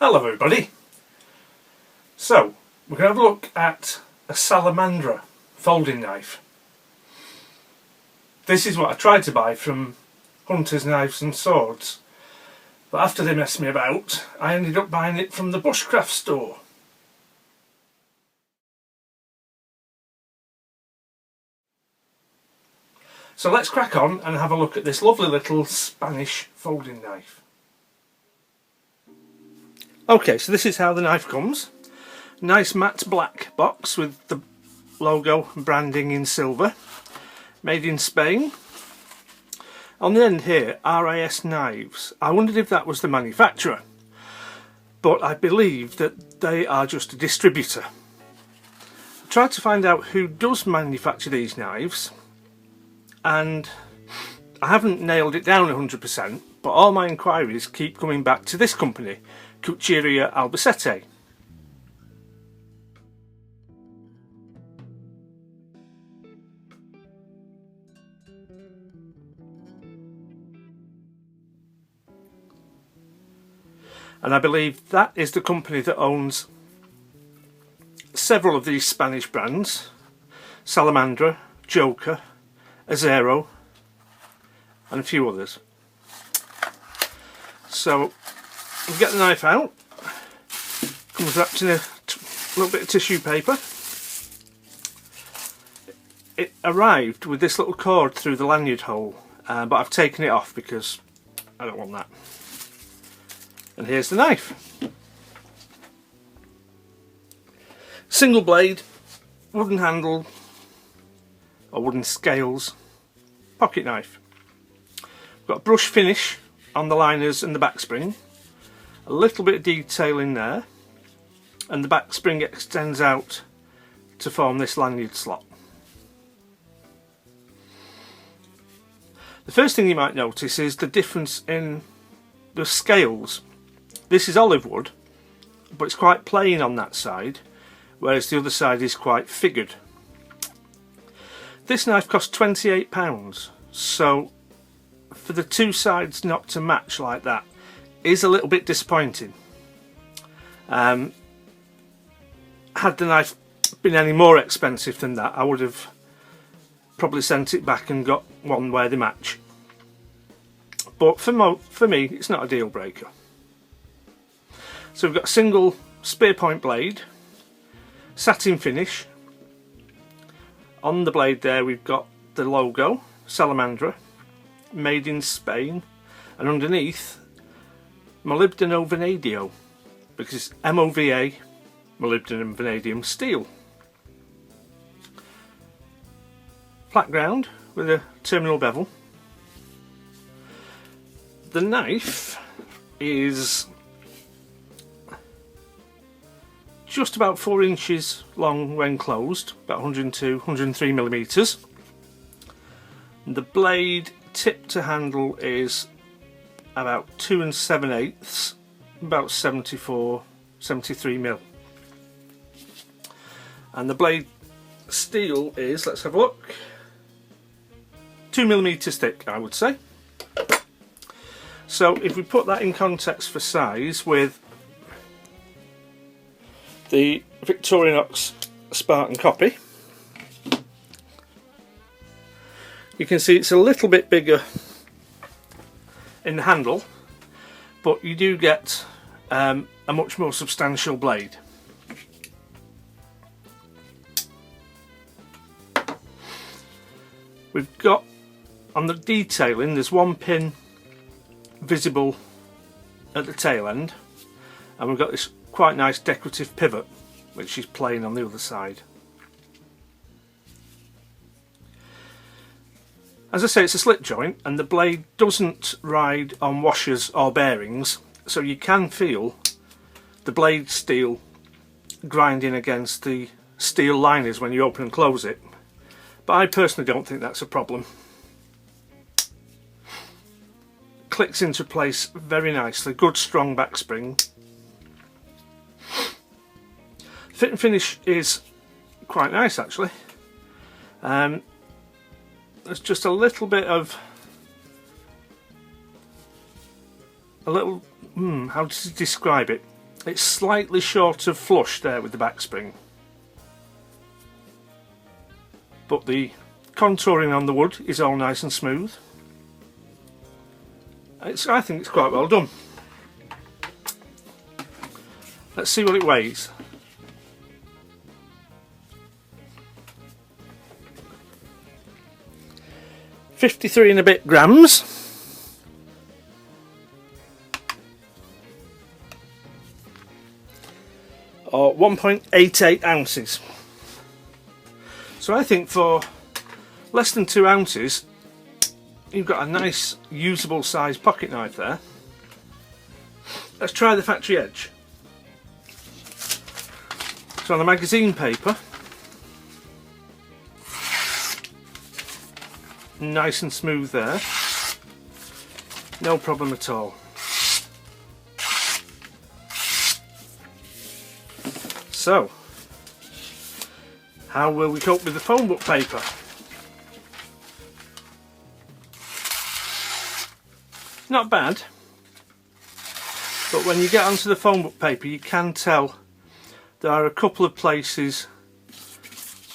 Hello everybody. So we're going to have a look at a Salamandra folding knife. This is what I tried to buy from Hunters Knives and Swords, but after they messed me about I ended up buying it from the Bushcraft store. So let's crack on and have a look at this lovely little Spanish folding knife. Okay, so this is how the knife comes. Nice matte black box with the logo and branding in silver. Made in Spain. On the end here, RIS Knives. I wondered if that was the manufacturer, but I believe that they are just a distributor. I tried to find out who does manufacture these knives, and I haven't nailed it down 100%, but all my inquiries keep coming back to this company, Cucceria Albacete. And I believe that is the company that owns several of these Spanish brands: Salamandra, Joker, Azero, and a few others. So we get the knife out. Comes wrapped in a little bit of tissue paper. It arrived with this little cord through the lanyard hole, but I've taken it off because I don't want that. And here's the knife. Single blade, wooden handle, or wooden scales, pocket knife. Got a brush finish on the liners and the back spring. A little bit of detail in there, and the back spring extends out to form this lanyard slot. The first thing you might notice is the difference in the scales. This is olive wood, but it's quite plain on that side, whereas the other side is quite figured. This knife cost £28, so for the two sides not to match like that is a little bit disappointing. Had the knife been any more expensive than that, I would have probably sent it back and got one where they match. But for me, it's not a deal breaker. So we've got a single spear point blade, satin finish. On the blade there we've got the logo, Salamandra, made in Spain, and underneath molybdenum vanadium, because it's MOVA, molybdenum vanadium steel. Flat ground with a terminal bevel. The knife is just about 4 inches long when closed, about 102, 103 millimeters. The blade tip to handle is about 2 7/8, about 74, 73 mil. And the blade steel is, let's have a look, 2 millimeters thick, I would say. So if we put that in context for size with the Victorinox Spartan copy, you can see it's a little bit bigger in the handle, but you do get a much more substantial blade. We've got, on the detailing, there's one pin visible at the tail end, and we've got this quite nice decorative pivot which is plain on the other side. As I say, it's a slip joint and the blade doesn't ride on washers or bearings, so you can feel the blade steel grinding against the steel liners when you open and close it, but I personally don't think that's a problem. Clicks into place very nicely, good strong back spring. Fit and finish is quite nice actually. There's just a little bit of how to describe it? It's slightly short of flush there with the back spring, but the contouring on the wood is all nice and smooth. I think it's quite well done. Let's see what it weighs. $53 and a bit grams. Or 1.88 ounces. So I think for less than 2 ounces you've got a nice usable size pocket knife there. Let's try the factory edge. So on the magazine paper, nice and smooth there, no problem at all. So, how will we cope with the phone book paper? Not bad, but when you get onto the phone book paper you can tell there are a couple of places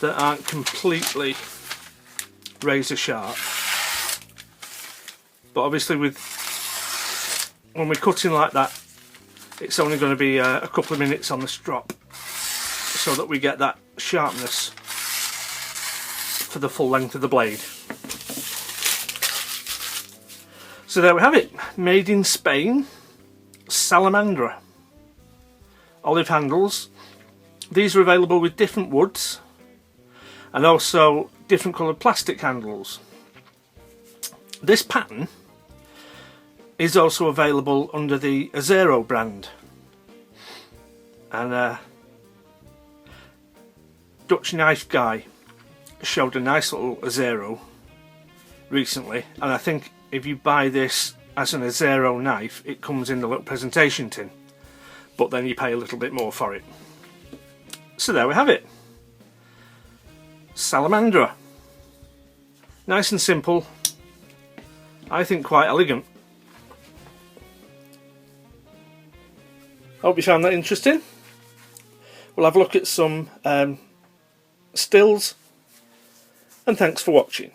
that aren't completely razor sharp, but obviously when we're cutting like that it's only going to be a couple of minutes on the strop so that we get that sharpness for the full length of the blade. So there we have it, made in Spain, Salamandra. Olive handles. These are available with different woods and also different coloured plastic handles. This pattern is also available under the Zero brand, and Dutch Knife Guy showed a nice little Zero recently, and I think if you buy this as an Zero knife it comes in the little presentation tin, but then you pay a little bit more for it. So there we have it, Salamandra. Nice and simple, I think quite elegant. Hope you found that interesting. We'll have a look at some stills, and thanks for watching.